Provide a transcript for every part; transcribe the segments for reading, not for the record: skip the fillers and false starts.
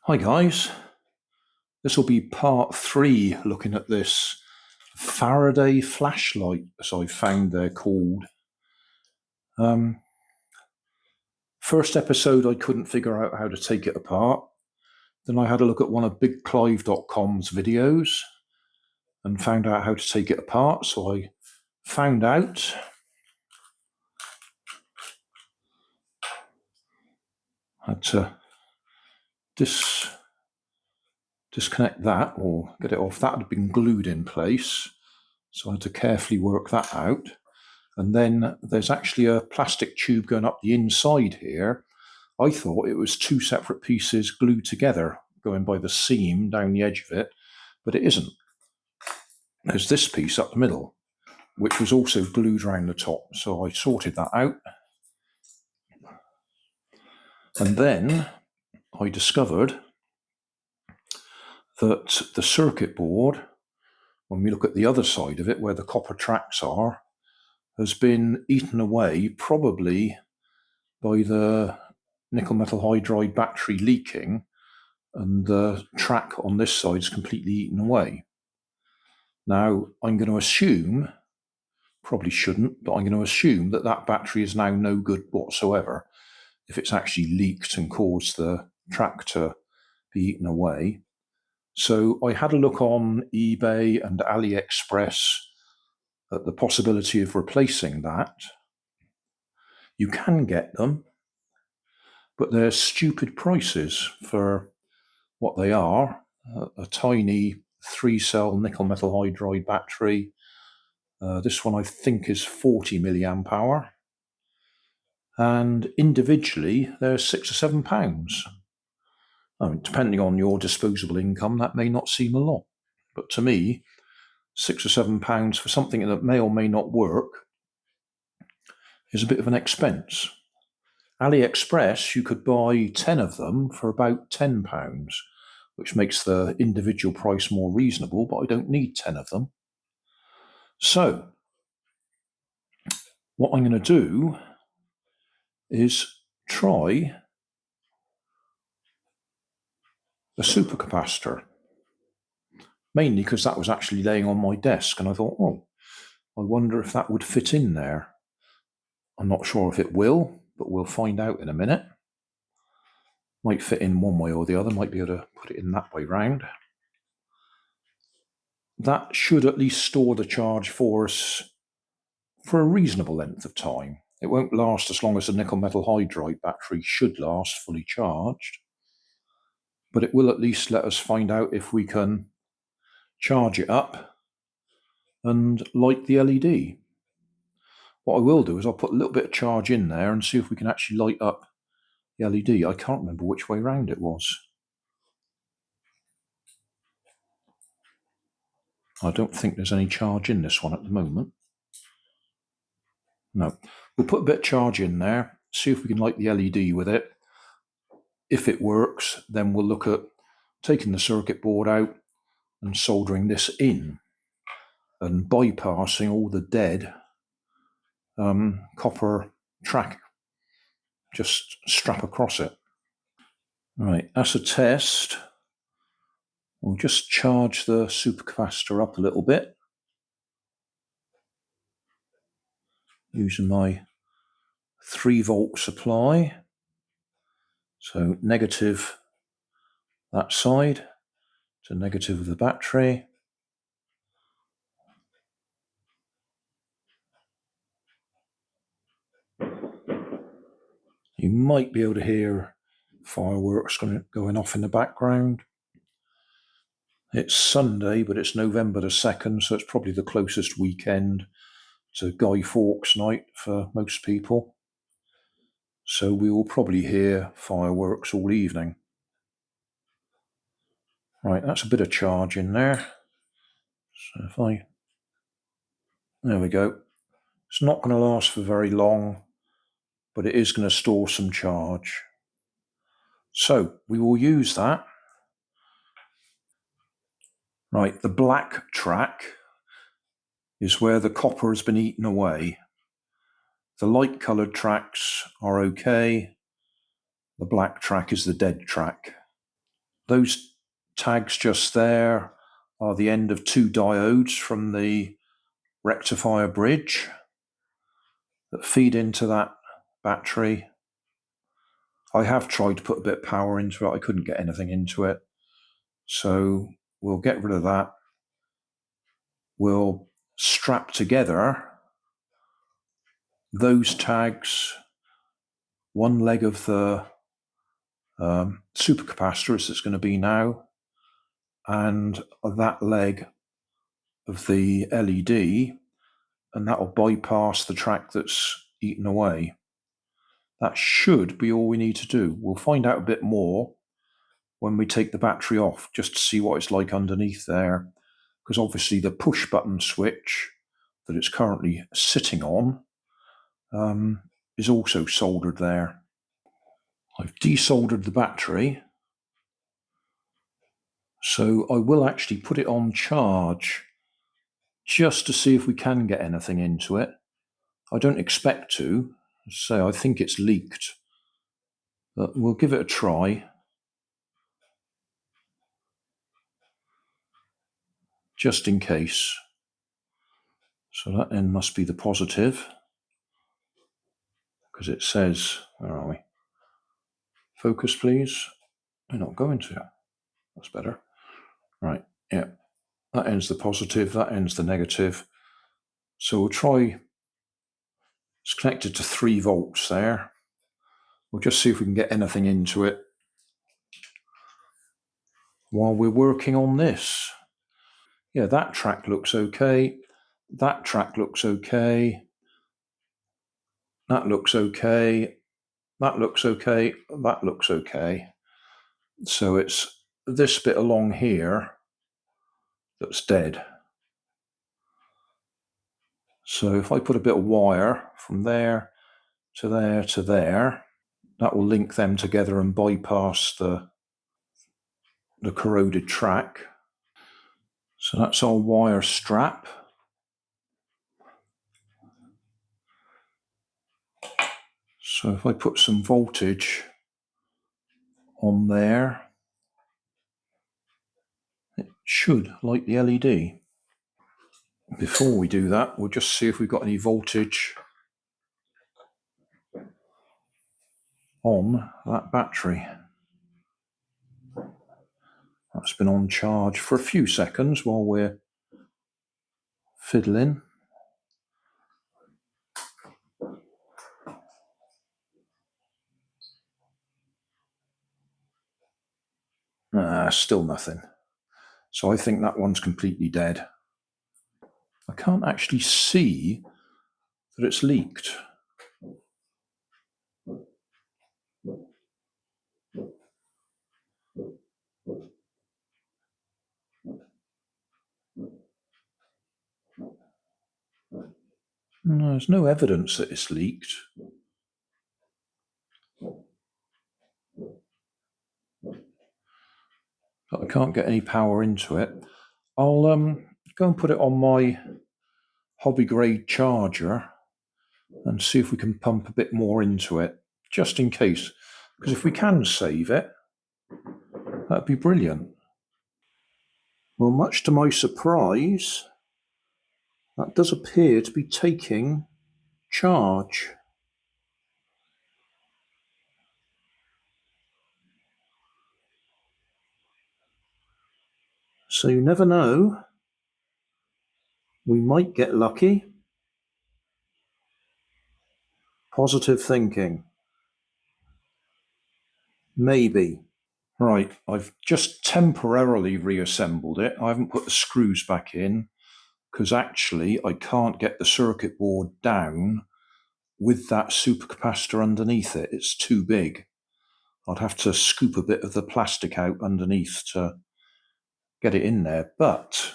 Hi guys, this will be part 3 looking at this Faraday Flashlight, as I found they're called. First episode I couldn't figure out how to take it apart. Then I had a look at one of BigClive.com's videos and found out how to take it apart. So I found out. Had to disconnect that or get it off. That had been glued in place, so I had to carefully work that out. And then there's actually a plastic tube going up the inside here. I thought it was two separate pieces glued together, going by the seam down the edge of it, but it isn't. There's this piece up the middle, which was also glued around the top. So I sorted that out. And then I discovered that the circuit board, when we look at the other side of it, where the copper tracks are, has been eaten away probably by the nickel metal hydride battery leaking, and the track on this side is completely eaten away. Now, I'm going to assume, probably shouldn't, but I'm going to assume that that battery is now no good whatsoever if it's actually leaked and caused the track to be eaten away. So I had a look on eBay and AliExpress at the possibility of replacing that. You can get them, but they're stupid prices for what they are. A tiny 3-cell nickel metal hydride battery. This one I think is 40 milliamp hour. And individually, they're £6 or £7. I mean, depending on your disposable income, that may not seem a lot. But to me, £6 or £7 for something that may or may not work is a bit of an expense. AliExpress, you could buy 10 of them for about £10, which makes the individual price more reasonable, but I don't need 10 of them. So, what I'm going to do is try a supercapacitor, mainly because that was actually laying on my desk, and I thought, oh, I wonder if that would fit in there. I'm not sure if it will, but we'll find out in a minute. Might fit in one way or the other, might be able to put it in that way round. That should at least store the charge for us for a reasonable length of time. It won't last as long as the nickel metal hydride battery should last fully charged, but it will at least let us find out if we can charge it up and light the LED. What I will do is I'll put a little bit of charge in there and see if we can actually light up the LED. I can't remember which way round it was. I don't think there's any charge in this one at the moment. No. We'll put a bit of charge in there, see if we can light the LED with it. If it works, then we'll look at taking the circuit board out and soldering this in and bypassing all the dead copper track. Just strap across it. Right, as a test, we'll just charge the supercapacitor up a little bit using my 3-volt supply. So negative that side to negative of the battery. You might be able to hear fireworks going off in the background. It's Sunday, but it's November the 2nd, so it's probably the closest weekend to Guy Fawkes night for most people. So we will probably hear fireworks all evening. Right, that's a bit of charge in there. So there we go. It's not going to last for very long, but it is going to store some charge. So we will use that. Right, the black track is where the copper has been eaten away. The light-coloured tracks are okay. The black track is the dead track. Those tags just there are the end of 2 diodes from the rectifier bridge that feed into that battery. I have tried to put a bit of power into it. I couldn't get anything into it. So we'll get rid of that. We'll strap together those tags, one leg of the supercapacitor as it's going to be now, and that leg of the LED, and that will bypass the track that's eaten away. That should be all we need to do. We'll find out a bit more when we take the battery off, just to see what it's like underneath there, because obviously the push button switch that it's currently sitting on is also soldered there. I've desoldered the battery, so I will actually put it on charge just to see if we can get anything into it. I don't expect to, so I think it's leaked, but we'll give it a try. Just in case. So that end must be the positive, because it says, where are we? Focus, please. We're not going to. That's better. Right, yeah. That end's the positive, that end's the negative. So we'll try, it's connected to 3 volts there. We'll just see if we can get anything into it while we're working on this. Yeah, that track looks okay. That track looks okay. That looks okay. That looks okay. That looks okay. So it's this bit along here that's dead. So if I put a bit of wire from there to there to there, that will link them together and bypass the corroded track. So that's our wire strap. So if I put some voltage on there, it should light the LED. Before we do that, we'll just see if we've got any voltage on that battery. That's been on charge for a few seconds while we're fiddling. Still nothing. So I think that one's completely dead. I can't actually see that it's leaked. No, there's no evidence that it's leaked. But I can't get any power into it. I'll go and put it on my hobby grade charger and see if we can pump a bit more into it, just in case. Because if we can save it, that'd be brilliant. Well, much to my surprise, that does appear to be taking charge. So you never know. We might get lucky. Positive thinking. Maybe. Right, I've just temporarily reassembled it. I haven't put the screws back in because actually I can't get the circuit board down with that supercapacitor underneath it. It's too big. I'd have to scoop a bit of the plastic out underneath to get it in there, but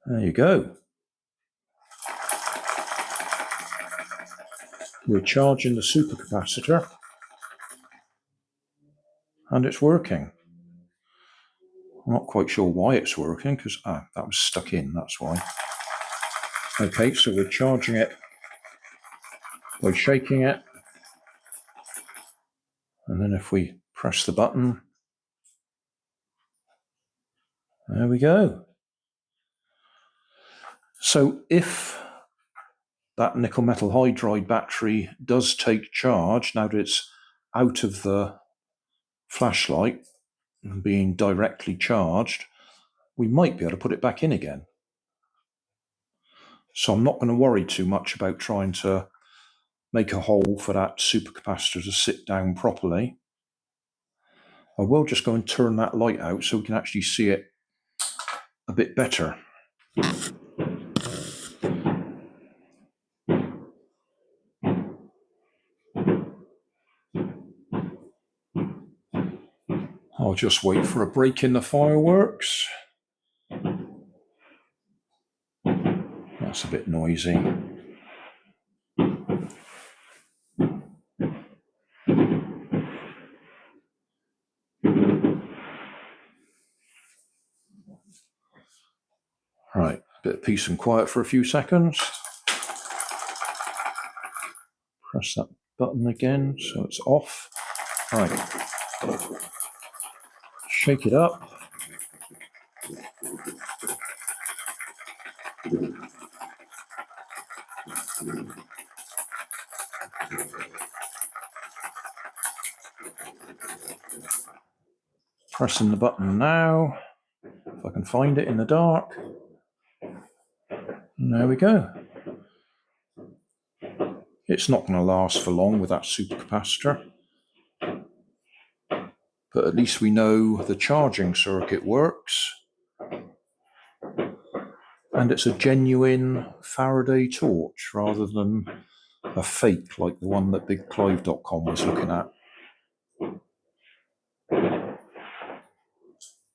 there you go. We're charging the supercapacitor and it's working. I'm not quite sure why it's working because that was stuck in, that's why. Okay, so we're charging it by shaking it And then if we press the button, there we go. So if that nickel metal hydride battery does take charge, now that it's out of the flashlight and being directly charged, we might be able to put it back in again. So I'm not going to worry too much about trying to make a hole for that supercapacitor to sit down properly. I will just go and turn that light out so we can actually see it a bit better. I'll just wait for a break in the fireworks. That's a bit noisy. Right, a bit of peace and quiet for a few seconds. Press that button again so it's off. Right, shake it up. Pressing the button now, if I can find it in the dark. And there we go. It's not going to last for long with that supercapacitor, but at least we know the charging circuit works, and it's a genuine Faraday torch rather than a fake like the one that BigClive.com was looking at.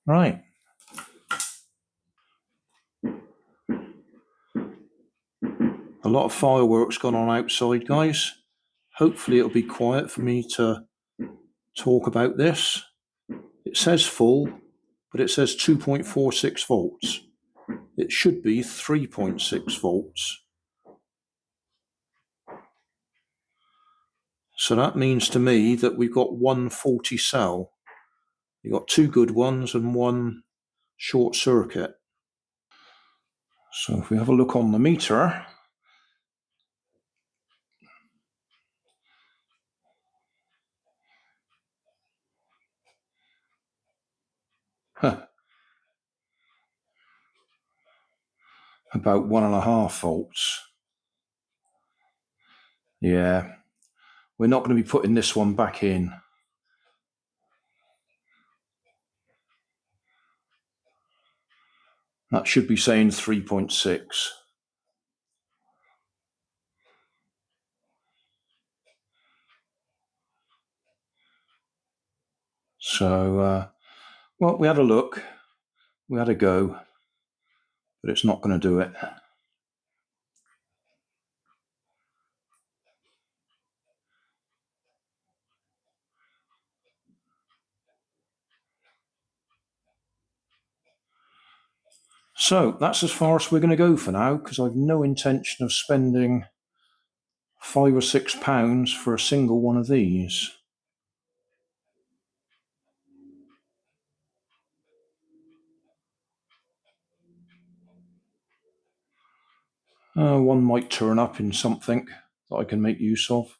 Right. A lot of fireworks gone on outside, guys. Hopefully it'll be quiet for me to talk about this. It says full, but it says 2.46 volts. It should be 3.6 volts. So that means to me that we've got one faulty cell. You've got two good ones and one short circuit. So if we have a look on the meter, about 1.5 volts. Yeah, we're not going to be putting this one back in. That should be saying 3.6. So, well, we had a look, we had a go, but it's not going to do it. So that's as far as we're going to go for now, because I've no intention of spending £5 or £6 for a single one of these. One might turn up in something that I can make use of.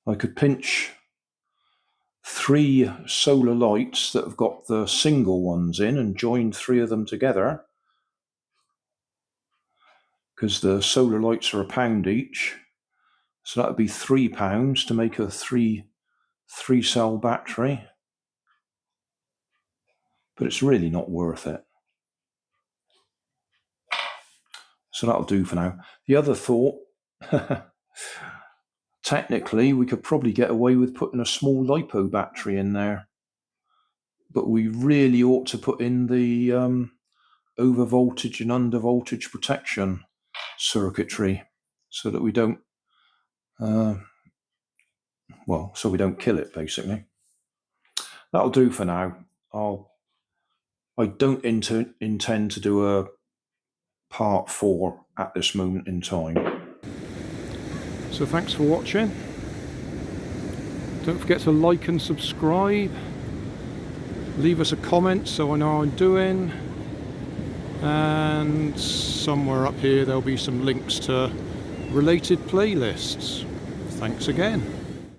I could pinch 3 solar lights that have got the single ones in and join 3 of them together, because the solar lights are £1 each. So that would be £3 to make a 3-cell battery. But it's really not worth it. So that'll do for now. The other thought, technically we could probably get away with putting a small LiPo battery in there. But we really ought to put in the over voltage and under voltage protection circuitry so that we don't, so we don't kill it, basically. That'll do for now. I don't intend to do a part 4 at this moment in time. So thanks for watching. Don't forget to like and subscribe. Leave us a comment so I know how I'm doing. And somewhere up here there'll be some links to related playlists. Thanks again.